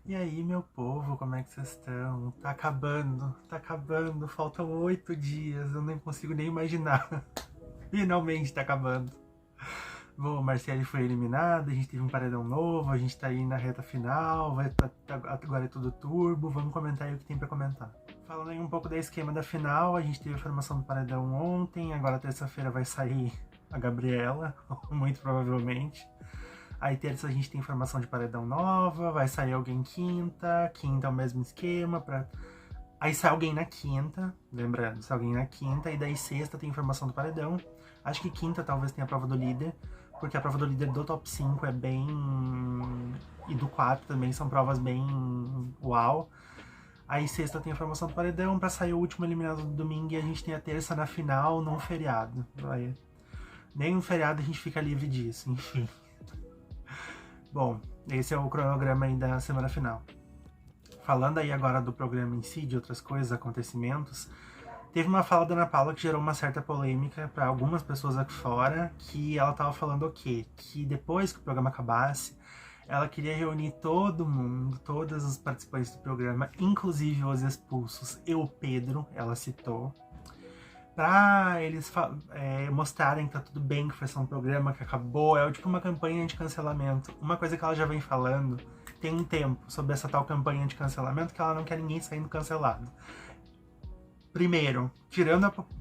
E aí, meu povo, como é que vocês estão? Tá acabando, faltam 8 dias, eu nem consigo nem imaginar. Finalmente tá acabando. Bom, a Marciele foi eliminada, a gente teve um paredão novo, a gente tá aí na reta final, agora é tudo turbo, vamos comentar aí o que tem pra comentar. Falando aí um pouco da esquema da final, a gente teve a formação do paredão ontem, agora terça-feira vai sair a Gabriela, muito provavelmente. Aí terça a gente tem formação de paredão nova, vai sair alguém quinta, quinta é o mesmo esquema, aí sai alguém na quinta, lembrando, sai alguém na quinta, e daí sexta tem formação do paredão. Acho que quinta talvez tenha a prova do líder, porque a prova do líder do top 5 é bem. E do 4 também são provas bem uau. Aí sexta tem a formação do paredão pra sair o último eliminado do domingo e a gente tem a terça na final num feriado. Aí, nem um feriado a gente fica livre disso, enfim. Bom, esse é o cronograma aí da semana final. Falando aí agora do programa em si, de outras coisas, acontecimentos, teve uma fala da Ana Paula que gerou uma certa polêmica para algumas pessoas aqui fora, que ela tava falando o quê? Que depois que o programa acabasse, ela queria reunir todo mundo, todos os participantes do programa, inclusive os expulsos e o Pedro, ela citou, pra eles mostrarem que tá tudo bem, que foi só um programa que acabou. É tipo uma campanha de cancelamento. Uma coisa que ela já vem falando tem um tempo sobre essa tal campanha de cancelamento, que ela não quer ninguém saindo cancelado. Primeiro,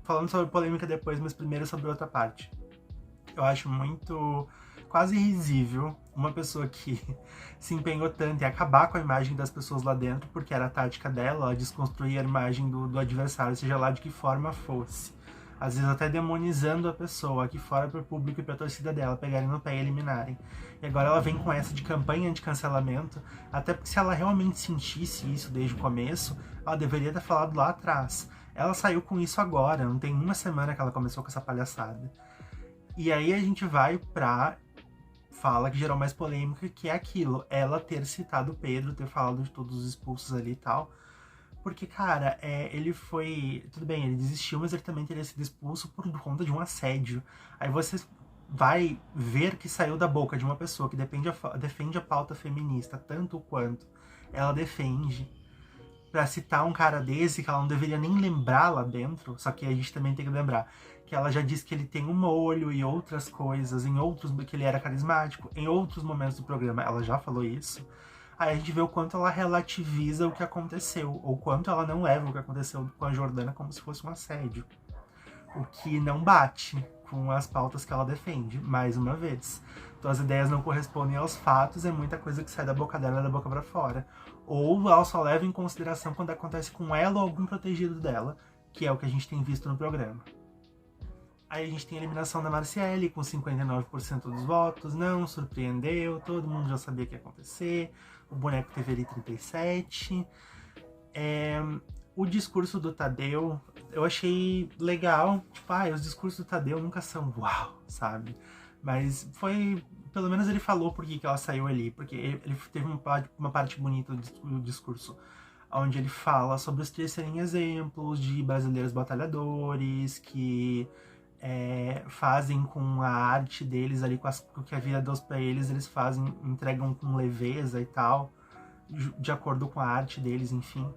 falando sobre polêmica depois, mas primeiro sobre outra parte. Eu acho muito quase risível uma pessoa que se empenhou tanto em acabar com a imagem das pessoas lá dentro, porque era a tática dela, ela desconstruir a imagem do adversário, seja lá de que forma fosse. Às vezes até demonizando a pessoa aqui fora para o público e para a torcida dela pegarem no pé e eliminarem. E agora ela vem com essa de campanha de cancelamento, até porque se ela realmente sentisse isso desde o começo, ela deveria ter falado lá atrás. Ela saiu com isso agora, não tem uma semana que ela começou com essa palhaçada. E aí a gente vai pra fala que gerou mais polêmica, que é aquilo, ela ter citado o Pedro, ter falado de todos os expulsos ali e tal. Porque, cara, ele foi. Tudo bem, ele desistiu, mas ele também teria sido expulso por conta de um assédio. Aí você vai ver que saiu da boca de uma pessoa que defende a pauta feminista tanto quanto ela defende, pra citar um cara desse que ela não deveria nem lembrar lá dentro, só que a gente também tem que lembrar que ela já disse que ele tem um molho e outras coisas, que ele era carismático, em outros momentos do programa ela já falou isso. Aí a gente vê o quanto ela relativiza o que aconteceu, ou quanto ela não leva o que aconteceu com a Jordana como se fosse um assédio. O que não bate com as pautas que ela defende, mais uma vez. Então as ideias não correspondem aos fatos, é muita coisa que sai da boca dela e da boca para fora. Ou ela só leva em consideração quando acontece com ela ou algum protegido dela, que é o que a gente tem visto no programa. Aí a gente tem a eliminação da Marciele com 59% dos votos, não surpreendeu, todo mundo já sabia que ia acontecer, o boneco teve ali 37%. O discurso do Tadeu, eu achei legal. Tipo, os discursos do Tadeu nunca são uau, sabe? Mas foi. Pelo menos ele falou por que ela saiu ali. Porque ele teve uma parte bonita do discurso, onde ele fala sobre os três serem exemplos de brasileiros batalhadores que fazem com a arte deles ali, com o que a vida deu pra eles fazem, entregam com leveza e tal, de acordo com a arte deles, enfim.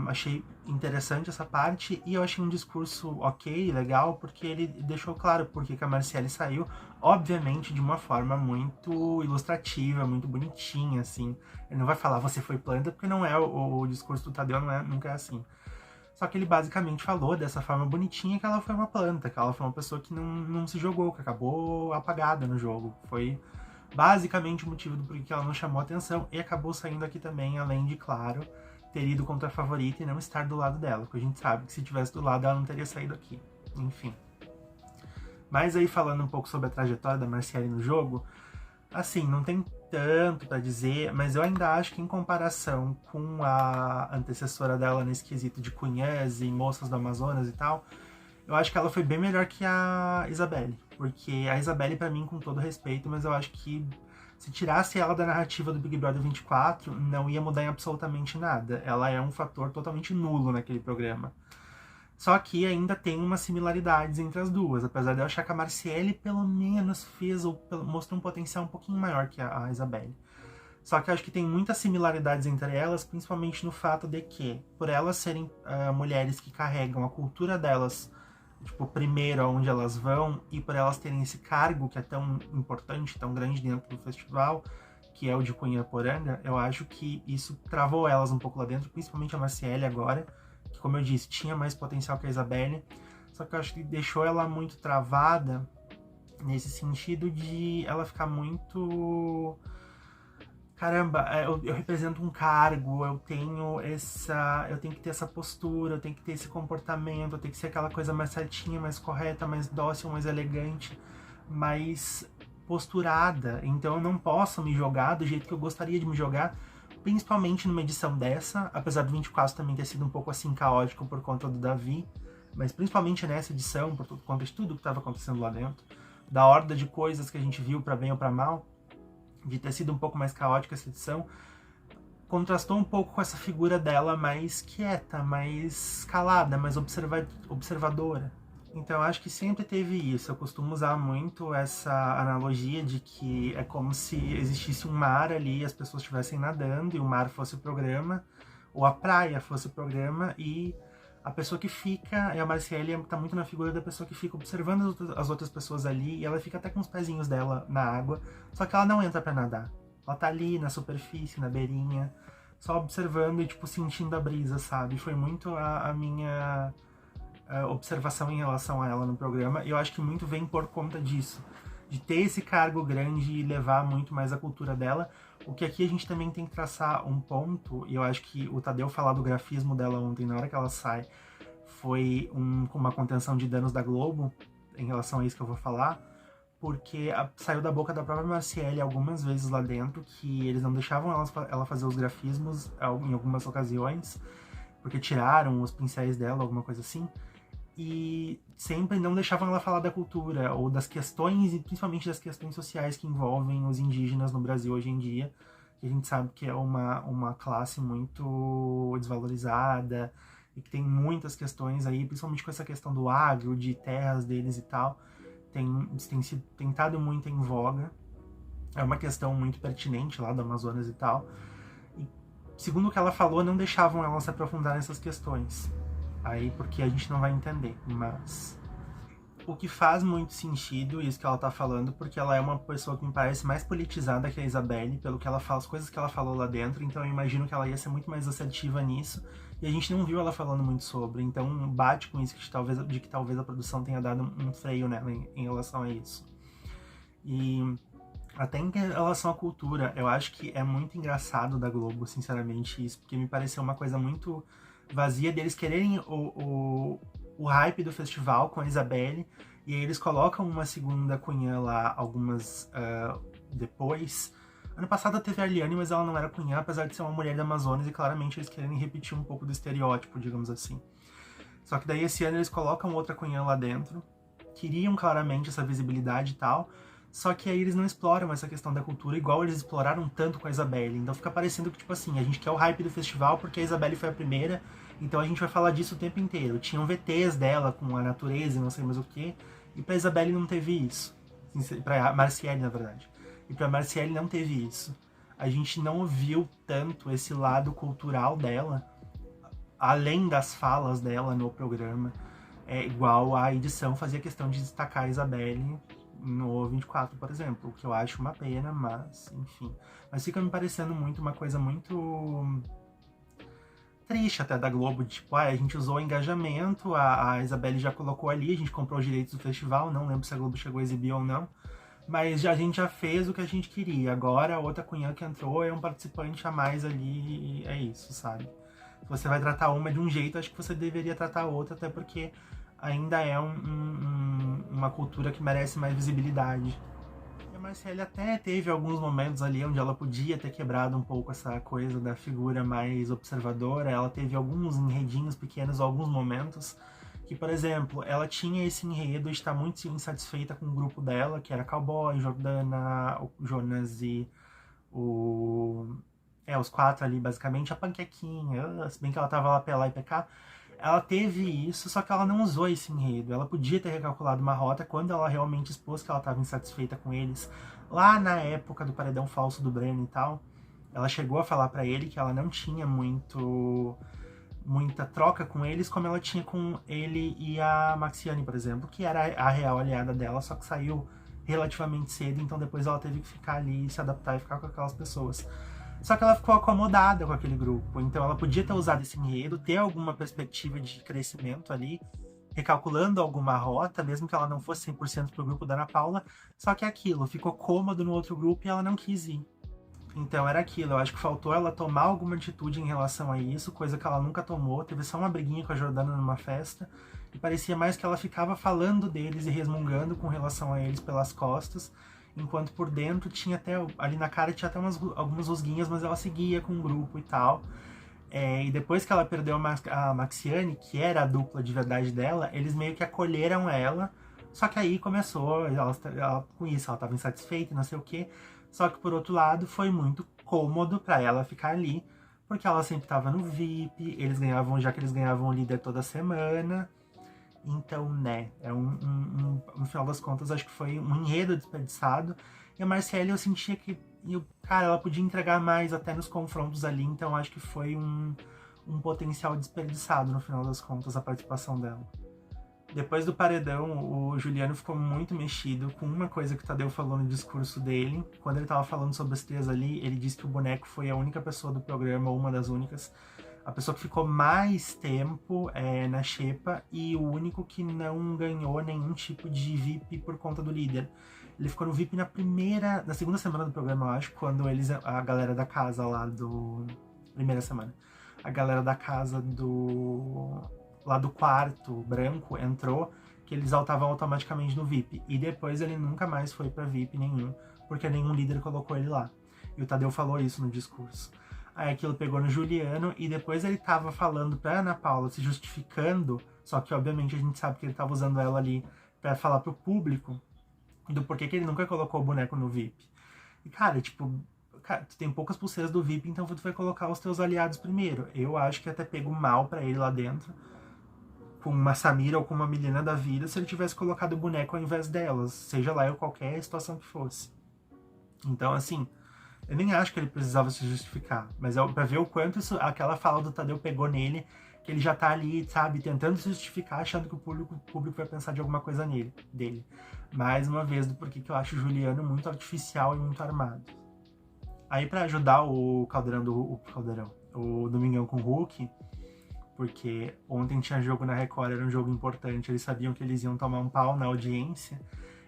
Achei interessante essa parte e eu achei um discurso ok, legal, porque ele deixou claro porque que a Marciele saiu, obviamente de uma forma muito ilustrativa, muito bonitinha, assim. Ele não vai falar você foi planta, porque não é o discurso do Tadeu, nunca é assim. Só que ele basicamente falou dessa forma bonitinha que ela foi uma planta, que ela foi uma pessoa que não se jogou, que acabou apagada no jogo. Foi basicamente o motivo do porquê ela não chamou atenção e acabou saindo aqui também, além de, claro, ter ido contra a favorita e não estar do lado dela, porque a gente sabe que se tivesse do lado ela não teria saído aqui. Enfim. Mas aí falando um pouco sobre a trajetória da Marciele no jogo, assim, não tem tanto pra dizer, mas eu ainda acho que em comparação com a antecessora dela nesse quesito de cunhãs e moças do Amazonas e tal, eu acho que ela foi bem melhor que a Isabelle. Porque a Isabelle, pra mim, com todo respeito, mas eu acho que se tirasse ela da narrativa do Big Brother 24, não ia mudar em absolutamente nada. Ela é um fator totalmente nulo naquele programa. Só que ainda tem umas similaridades entre as duas, apesar de eu achar que a Marciele pelo menos mostrou um potencial um pouquinho maior que a Isabelle. Só que eu acho que tem muitas similaridades entre elas, principalmente no fato de que, por elas serem mulheres que carregam a cultura delas, tipo, primeiro aonde elas vão, e por elas terem esse cargo que é tão importante, tão grande dentro do festival, que é o de Cunhaporanga, eu acho que isso travou elas um pouco lá dentro, principalmente a Marciele agora, que, como eu disse, tinha mais potencial que a Isabelle, só que eu acho que deixou ela muito travada nesse sentido de ela ficar muito... Caramba, eu represento um cargo, eu tenho que ter essa postura, eu tenho que ter esse comportamento, eu tenho que ser aquela coisa mais certinha, mais correta, mais dócil, mais elegante, mais posturada. Então eu não posso me jogar do jeito que eu gostaria de me jogar, principalmente numa edição dessa, apesar do 24 também ter sido um pouco assim caótico por conta do Davi, mas principalmente nessa edição, por conta de tudo que estava acontecendo lá dentro, da horda de coisas que a gente viu pra bem ou pra mal, de ter sido um pouco mais caótica essa edição, contrastou um pouco com essa figura dela mais quieta, mais calada, mais observadora. Então eu acho que sempre teve isso. Eu costumo usar muito essa analogia de que é como se existisse um mar ali e as pessoas estivessem nadando e o mar fosse o programa, ou a praia fosse o programa, e a pessoa que fica, e a Marciele tá muito na figura da pessoa que fica observando as outras pessoas ali, e ela fica até com os pezinhos dela na água, só que ela não entra pra nadar. Ela tá ali na superfície, na beirinha, só observando e, tipo, sentindo a brisa, sabe? Foi muito a minha observação em relação a ela no programa, e eu acho que muito vem por conta disso, de ter esse cargo grande e levar muito mais a cultura dela. O que aqui a gente também tem que traçar um ponto, e eu acho que o Tadeu falar do grafismo dela ontem, na hora que ela sai, foi uma contenção de danos da Globo, em relação a isso que eu vou falar, porque saiu da boca da própria Marciele algumas vezes lá dentro que eles não deixavam ela fazer os grafismos em algumas ocasiões, porque tiraram os pincéis dela, alguma coisa assim, e sempre não deixavam ela falar da cultura ou das questões, e principalmente das questões sociais que envolvem os indígenas no Brasil hoje em dia, que a gente sabe que é uma classe muito desvalorizada e que tem muitas questões aí, principalmente com essa questão do agro, de terras deles e tal, tem estado muito em voga. É uma questão muito pertinente lá do Amazonas e tal. E, segundo o que ela falou, não deixavam ela se aprofundar nessas questões. Aí, porque a gente não vai entender, mas... O que faz muito sentido, isso que ela tá falando, porque ela é uma pessoa que me parece mais politizada que a Isabelle, pelo que ela fala, as coisas que ela falou lá dentro, então eu imagino que ela ia ser muito mais assertiva nisso, e a gente não viu ela falando muito sobre, então bate com isso de que talvez a produção tenha dado um freio nela em relação a isso. E até em relação à cultura, eu acho que é muito engraçado da Globo, sinceramente, isso, porque me pareceu uma coisa muito vazia deles quererem o hype do festival com a Isabelle, e aí eles colocam uma segunda Cunhã lá algumas depois. Ano passado teve a Ariane, mas ela não era Cunhã, apesar de ser uma mulher da Amazonas, e claramente eles querem repetir um pouco do estereótipo, digamos assim. Só que daí esse ano eles colocam outra Cunhã lá dentro, queriam claramente essa visibilidade e tal, só que aí eles não exploram essa questão da cultura igual eles exploraram tanto com a Isabelle. Então fica parecendo que, tipo assim, a gente quer o hype do festival porque a Isabelle foi a primeira, então a gente vai falar disso o tempo inteiro. Tinham VTs dela com a natureza e não sei mais o que, e pra Isabelle não teve isso. Pra Marciele, na verdade. E pra Marciele não teve isso. A gente não viu tanto esse lado cultural dela, além das falas dela no programa, igual a edição fazia questão de destacar a Isabelle no 24, por exemplo, o que eu acho uma pena, mas enfim. Mas fica me parecendo uma coisa muito triste até da Globo, de, tipo, a gente usou o engajamento, a Isabelle já colocou ali, a gente comprou os direitos do festival, não lembro se a Globo chegou a exibir ou não, mas a gente já fez o que a gente queria. Agora a outra Cunhã que entrou é um participante a mais ali, e é isso, sabe? Se você vai tratar uma de um jeito, acho que você deveria tratar a outra, até porque ainda é uma cultura que merece mais visibilidade. E a Marciele até teve alguns momentos ali onde ela podia ter quebrado um pouco essa coisa da figura mais observadora. Ela teve alguns enredinhos pequenos, alguns momentos, que, por exemplo, ela tinha esse enredo de estar muito insatisfeita com o grupo dela, que era Cowboy, Jordana, o Jonas e os quatro ali, basicamente, a Panquequinha, se bem que ela tava lá pela IPK. Ela teve isso, só que ela não usou esse enredo. Ela podia ter recalculado uma rota quando ela realmente expôs que ela estava insatisfeita com eles, lá na época do paredão falso do Breno e tal. Ela chegou a falar pra ele que ela não tinha muita troca com eles, como ela tinha com ele e a Maxiane, por exemplo, que era a real aliada dela, só que saiu relativamente cedo, então depois ela teve que ficar ali, se adaptar e ficar com aquelas pessoas. Só que ela ficou acomodada com aquele grupo, então ela podia ter usado esse enredo, ter alguma perspectiva de crescimento ali, recalculando alguma rota, mesmo que ela não fosse 100% pro grupo da Ana Paula, só que aquilo, ficou cômodo no outro grupo e ela não quis ir. Então era aquilo, eu acho que faltou ela tomar alguma atitude em relação a isso, coisa que ela nunca tomou, teve só uma briguinha com a Jordana numa festa, e parecia mais que ela ficava falando deles e resmungando com relação a eles pelas costas, enquanto por dentro tinha até, ali na cara tinha até algumas rusguinhas, mas ela seguia com o grupo e tal. E depois que ela perdeu a Maxiane, que era a dupla de verdade dela, eles meio que acolheram ela, só que aí começou, com isso, ela estava insatisfeita e não sei o que. Só que por outro lado, foi muito cômodo para ela ficar ali, porque ela sempre estava no VIP, já que eles ganhavam o líder toda semana. Então, né, no final das contas, acho que foi um enredo desperdiçado. E a Marciele, eu sentia que, cara, ela podia entregar mais até nos confrontos ali, então acho que foi um potencial desperdiçado no final das contas, a participação dela. Depois do paredão, o Juliano ficou muito mexido com uma coisa que o Tadeu falou no discurso dele. Quando ele tava falando sobre as três ali, ele disse que o boneco foi a única pessoa do programa, ou uma das únicas, a pessoa que ficou mais tempo na xepa e o único que não ganhou nenhum tipo de VIP por conta do líder. Ele ficou no VIP na segunda semana do programa, eu acho, quando a galera da casa lá primeira semana. A galera da casa lá do quarto branco entrou, que eles estavam automaticamente no VIP. E depois ele nunca mais foi pra VIP nenhum, porque nenhum líder colocou ele lá. E o Tadeu falou isso no discurso. Aí aquilo pegou no Juliano, e depois ele tava falando pra Ana Paula, se justificando, só que obviamente a gente sabe que ele tava usando ela ali pra falar pro público do porquê que ele nunca colocou o boneco no VIP. E cara, tipo, tu tem poucas pulseiras do VIP, então tu vai colocar os teus aliados primeiro. Eu acho que até pego mal pra ele lá dentro, com uma Samira ou com uma Milena da vida, se ele tivesse colocado o boneco ao invés delas, seja lá qualquer situação que fosse. Então, assim, eu nem acho que ele precisava se justificar, mas pra ver o quanto aquela fala do Tadeu pegou nele, que ele já tá ali, sabe, tentando se justificar, achando que o público vai pensar de alguma coisa dele. Mais uma vez, do porquê que eu acho o Juliano muito artificial e muito armado. Aí pra ajudar o Domingão com o Hulk, porque ontem tinha jogo na Record, era um jogo importante, eles sabiam que eles iam tomar um pau na audiência,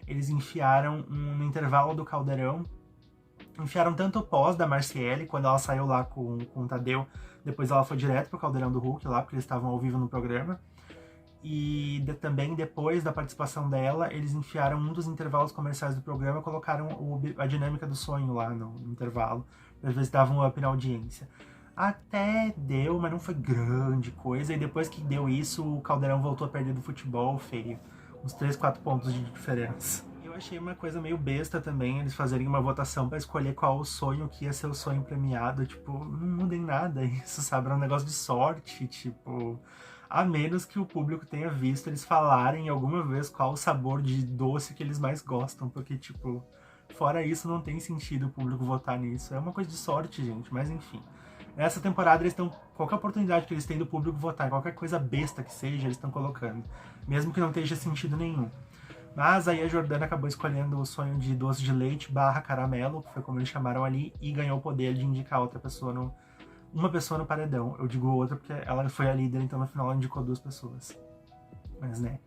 eles enfiaram no intervalo do Caldeirão, enfiaram tanto o pós da Marciele, quando ela saiu lá com o Tadeu, depois ela foi direto pro Caldeirão do Hulk lá, porque eles estavam ao vivo no programa, e também depois da participação dela, eles enfiaram um dos intervalos comerciais do programa, colocaram a dinâmica do sonho lá no intervalo, pra ver se davam um up na audiência. Até deu, mas não foi grande coisa. E depois que deu isso, o Caldeirão voltou a perder do futebol feio. Uns 3, 4 pontos de diferença. Eu achei uma coisa meio besta também, eles fazerem uma votação pra escolher qual o sonho que ia ser o sonho premiado. Tipo, não mudem nada isso, sabe? Era um negócio de sorte, tipo... A menos que o público tenha visto eles falarem alguma vez qual o sabor de doce que eles mais gostam. Porque, tipo, fora isso não tem sentido o público votar nisso. É uma coisa de sorte, gente, mas enfim... Nessa temporada eles estão, qualquer oportunidade que eles têm do público votar, qualquer coisa besta que seja, eles estão colocando. Mesmo que não tenha sentido nenhum. Mas aí a Jordana acabou escolhendo o sonho de doce de leite / caramelo, que foi como eles chamaram ali, e ganhou o poder de indicar uma pessoa no paredão. Eu digo outra porque ela foi a líder, então no final ela indicou 2 pessoas. Mas né.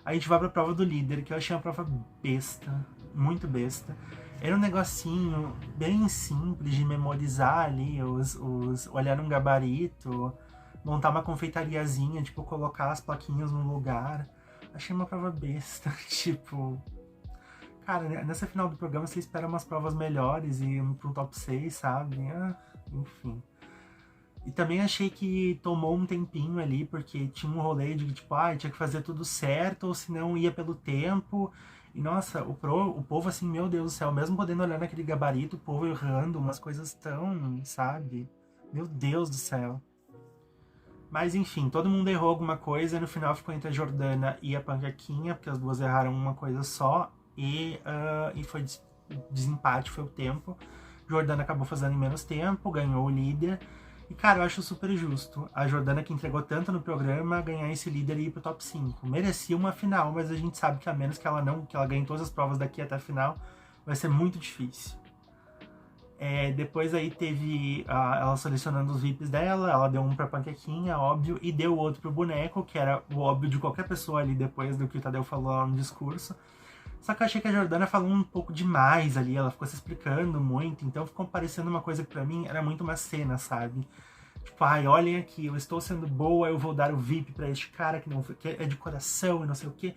Aí a gente vai pra prova do líder, que eu achei uma prova besta, muito besta. Era um negocinho bem simples de memorizar ali, olhar num gabarito, montar uma confeitariazinha, tipo, colocar as plaquinhas no lugar. Achei uma prova besta, tipo... Cara, nessa final do programa você espera umas provas melhores e pra um top 6, sabe? Enfim. E também achei que tomou um tempinho ali, porque tinha um rolê de tipo, tinha que fazer tudo certo, ou senão ia pelo tempo. E nossa, o povo assim, meu Deus do céu, mesmo podendo olhar naquele gabarito, o povo errando umas coisas tão, sabe? Meu Deus do céu. Mas enfim, todo mundo errou alguma coisa, e no final ficou entre a Jordana e a Panquequinha, porque as duas erraram uma coisa só, e foi desempate, foi o tempo. Jordana acabou fazendo em menos tempo, ganhou o líder. E, cara, eu acho super justo a Jordana, que entregou tanto no programa, ganhar esse líder e ir pro top 5. Merecia uma final, mas a gente sabe que a menos que ela ganhe todas as provas daqui até a final, vai ser muito difícil. Depois aí teve ela selecionando os VIPs dela, ela deu um pra Panquequinha, óbvio, e deu outro pro Boneco, que era o óbvio de qualquer pessoa ali depois do que o Tadeu falou lá no discurso. Só que eu achei que a Jordana falou um pouco demais ali, ela ficou se explicando muito, então ficou parecendo uma coisa que pra mim era muito uma cena, sabe? Tipo, ai, olhem aqui, eu estou sendo boa, eu vou dar o VIP pra este cara que é de coração e não sei o quê.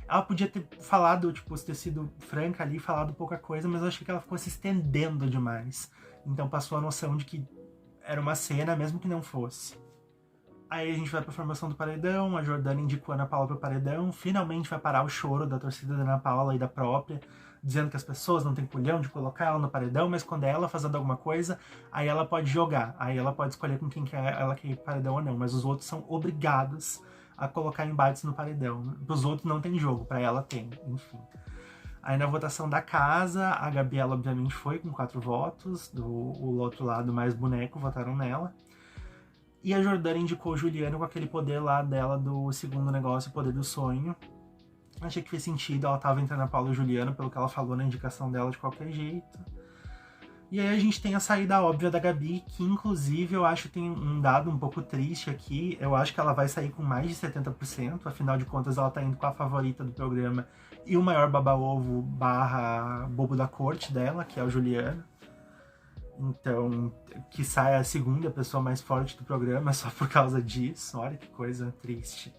Ela podia ter falado, tipo, ter sido franca ali, falado pouca coisa, mas eu achei que ela ficou se estendendo demais. Então passou a noção de que era uma cena, mesmo que não fosse. Aí a gente vai pra formação do paredão, a Jordana indicou a Ana Paula pro paredão, finalmente vai parar o choro da torcida da Ana Paula e da própria, dizendo que as pessoas não têm culhão de colocar ela no paredão, mas quando é ela fazendo alguma coisa, aí ela pode jogar, aí ela pode escolher com quem ela quer ir pro paredão ou não, mas os outros são obrigados a colocar embates no paredão. Os outros não tem jogo, pra ela tem, enfim. Aí na votação da casa, a Gabriela obviamente foi com 4 votos, o outro lado mais Boneco votaram nela. E a Jordana indicou o Juliano com aquele poder lá dela do segundo negócio, o poder do sonho. Achei que fez sentido, ela tava entre a Ana Paula e o Juliano, pelo que ela falou na indicação dela de qualquer jeito. E aí a gente tem a saída óbvia da Gabi, que inclusive eu acho que tem um dado um pouco triste aqui. Eu acho que ela vai sair com mais de 70%, afinal de contas ela tá indo com a favorita do programa e o maior baba-ovo / bobo da corte dela, que é o Juliano. Então, que sai a segunda pessoa mais forte do programa só por causa disso. Olha que coisa triste.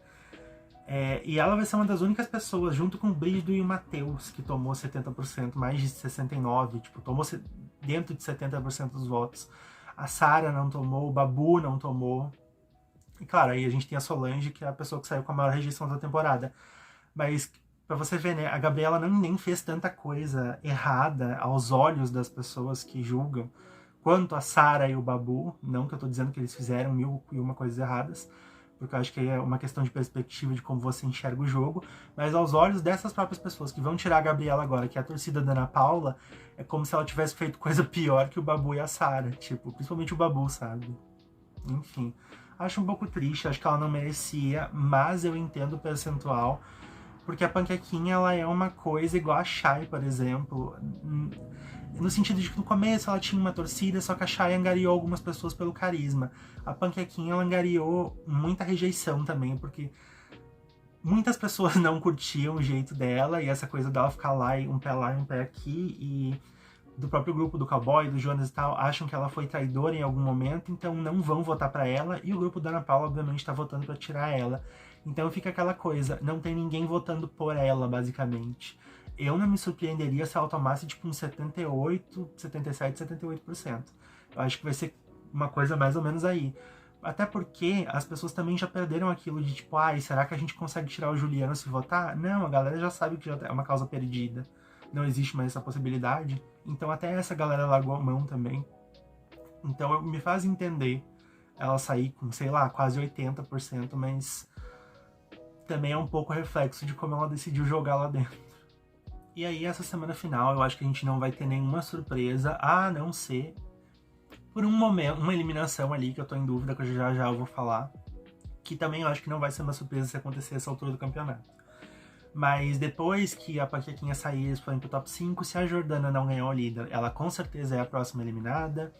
E ela vai ser uma das únicas pessoas, junto com o Brígido e o Matheus, que tomou 70%, mais de 69%, tipo, tomou dentro de 70% dos votos. A Sara não tomou, o Babu não tomou. E claro, aí a gente tem a Solange, que é a pessoa que saiu com a maior rejeição da temporada. Mas, pra você ver, né, a Gabriela nem fez tanta coisa errada aos olhos das pessoas que julgam, quanto a Sara e o Babu. Não que eu tô dizendo que eles fizeram 1001 coisas erradas, porque eu acho que é uma questão de perspectiva de como você enxerga o jogo, mas aos olhos dessas próprias pessoas que vão tirar a Gabriela agora, que é a torcida da Ana Paula, é como se ela tivesse feito coisa pior que o Babu e a Sara, tipo, principalmente o Babu, sabe? Enfim, acho um pouco triste, acho que ela não merecia, mas eu entendo o percentual, porque a Panquequinha, ela é uma coisa igual a Chay, por exemplo, no sentido de que no começo ela tinha uma torcida, só que a Chay angariou algumas pessoas pelo carisma. A Panquequinha, ela angariou muita rejeição também, porque muitas pessoas não curtiam o jeito dela, e essa coisa dela ficar lá e um pé aqui, e do próprio grupo do Cowboy, do Jonas e tal, acham que ela foi traidora em algum momento, então não vão votar pra ela, e o grupo da Ana Paula, obviamente, tá votando pra tirar ela. Então fica aquela coisa, não tem ninguém votando por ela, basicamente. Eu não me surpreenderia se ela tomasse tipo uns 78, 77, 78%. Eu acho que vai ser uma coisa mais ou menos aí. Até porque as pessoas também já perderam aquilo de tipo, ai, será que a gente consegue tirar o Juliano se votar? Não, a galera já sabe que já é uma causa perdida. Não existe mais essa possibilidade. Então até essa galera largou a mão também. Então me faz entender ela sair com, sei lá, quase 80%, mas também é um pouco reflexo de como ela decidiu jogar lá dentro. E aí, essa semana final, eu acho que a gente não vai ter nenhuma surpresa, a não ser por um momento, uma eliminação ali, que eu tô em dúvida, que eu já eu vou falar, que também eu acho que não vai ser uma surpresa se acontecer essa altura do campeonato. Mas depois que a Paquequinha sair, eles forem pro top 5, se a Jordana não ganhar o líder, ela com certeza é a próxima eliminada.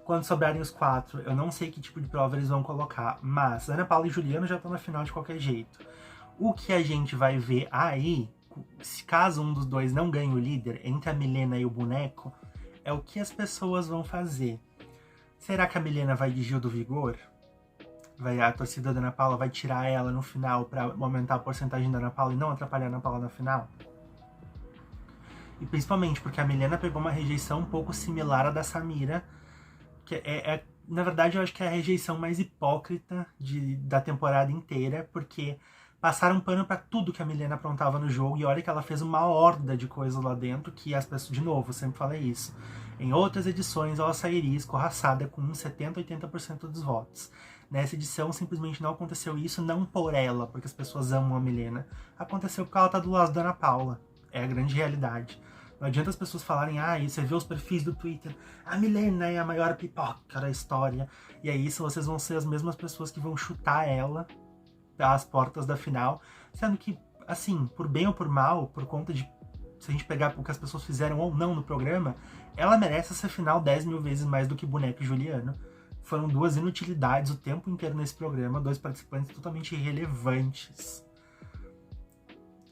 Quando sobrarem os 4, eu não sei que tipo de prova eles vão colocar, mas Ana Paula e Juliano já estão na final de qualquer jeito. O que a gente vai ver aí, se caso um dos dois não ganhe o líder, entre a Milena e o Boneco, é o que as pessoas vão fazer. Será que a Milena vai de Gil do Vigor? A torcida da Ana Paula vai tirar ela no final para aumentar a porcentagem da Ana Paula e não atrapalhar a Ana Paula na final? E principalmente porque a Milena pegou uma rejeição um pouco similar à da Samira, que na verdade eu acho que é a rejeição mais hipócrita da temporada inteira, porque passaram pano pra tudo que a Milena aprontava no jogo, e olha que ela fez uma horda de coisas lá dentro, que as pessoas, de novo, eu sempre falei isso, em outras edições ela sairia escorraçada com uns 70, 80% dos votos. Nessa edição simplesmente não aconteceu isso, não por ela, porque as pessoas amam a Milena, aconteceu porque ela tá do lado da Ana Paula, é a grande realidade. Não adianta as pessoas falarem, e você vê os perfis do Twitter, a Milena é a maior pipoca da história. E aí vocês vão ser as mesmas pessoas que vão chutar ela das portas da final, sendo que, assim, por bem ou por mal, por conta de, se a gente pegar o que as pessoas fizeram ou não no programa, ela merece essa final 10 mil vezes mais do que Boneco e Juliano. Foram duas inutilidades o tempo inteiro nesse programa, dois participantes totalmente irrelevantes.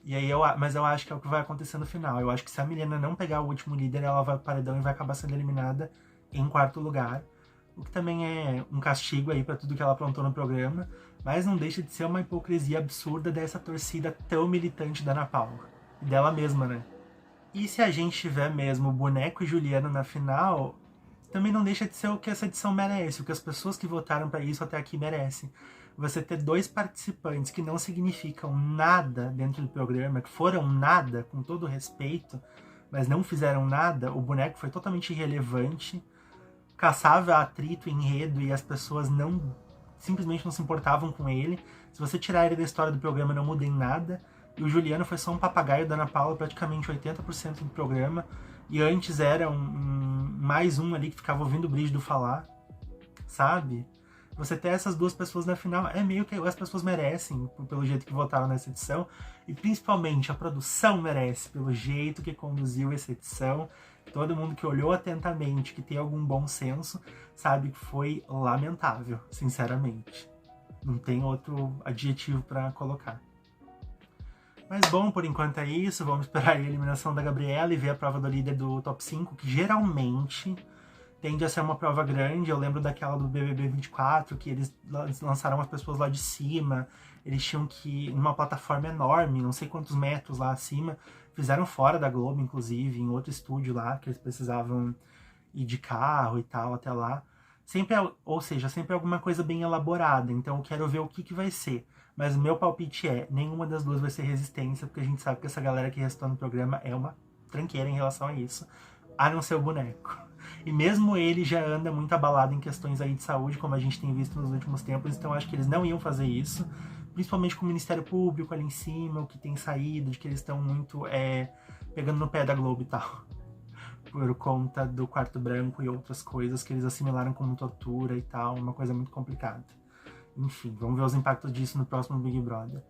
E aí mas eu acho que é o que vai acontecer no final. Eu acho que se a Milena não pegar o último líder, ela vai pro paredão e vai acabar sendo eliminada em quarto lugar. O que também é um castigo aí pra tudo que ela aprontou no programa. Mas não deixa de ser uma hipocrisia absurda dessa torcida tão militante da Ana Paula. E dela mesma, né? E se a gente tiver mesmo Boneco e Juliano na final, também não deixa de ser o que essa edição merece, o que as pessoas que votaram pra isso até aqui merecem. Você ter dois participantes que não significam nada dentro do programa, que foram nada, com todo respeito, mas não fizeram nada, o Boneco foi totalmente irrelevante, caçava atrito, enredo, e as pessoas simplesmente não se importavam com ele. Se você tirar ele da história do programa, não muda em nada. E o Juliano foi só um papagaio da Ana Paula, praticamente 80% do programa. E antes era mais um ali que ficava ouvindo o Brígido falar, sabe? Você ter essas duas pessoas na final é meio que as pessoas merecem, pelo jeito que votaram nessa edição. E principalmente a produção merece, pelo jeito que conduziu essa edição. Todo mundo que olhou atentamente, que tem algum bom senso, sabe que foi lamentável, sinceramente. Não tem outro adjetivo pra colocar. Mas bom, por enquanto é isso. Vamos esperar a eliminação da Gabriela e ver a prova do líder do top 5, que geralmente tende a ser uma prova grande. Eu lembro daquela do BBB 24, que eles lançaram as pessoas lá de cima. Eles tinham que ir numa plataforma enorme, não sei quantos metros lá acima. Fizeram fora da Globo, inclusive, em outro estúdio lá, que eles precisavam ir de carro e tal até lá. Sempre, ou seja, sempre alguma coisa bem elaborada. Então eu quero ver o que vai ser. Mas o meu palpite é, nenhuma das duas vai ser Resistência, porque a gente sabe que essa galera que restou no programa é uma tranqueira em relação a isso, a não ser o Boneco. E mesmo ele já anda muito abalado em questões aí de saúde, como a gente tem visto nos últimos tempos, então acho que eles não iam fazer isso, principalmente com o Ministério Público ali em cima, o que tem saído, de que eles estão muito pegando no pé da Globo e tal, por conta do Quarto Branco e outras coisas que eles assimilaram como tortura e tal, uma coisa muito complicada. Enfim, vamos ver os impactos disso no próximo Big Brother.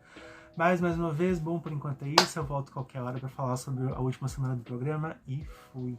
Mas, mais uma vez, bom, por enquanto é isso. Eu volto qualquer hora para falar sobre a última semana do programa e fui!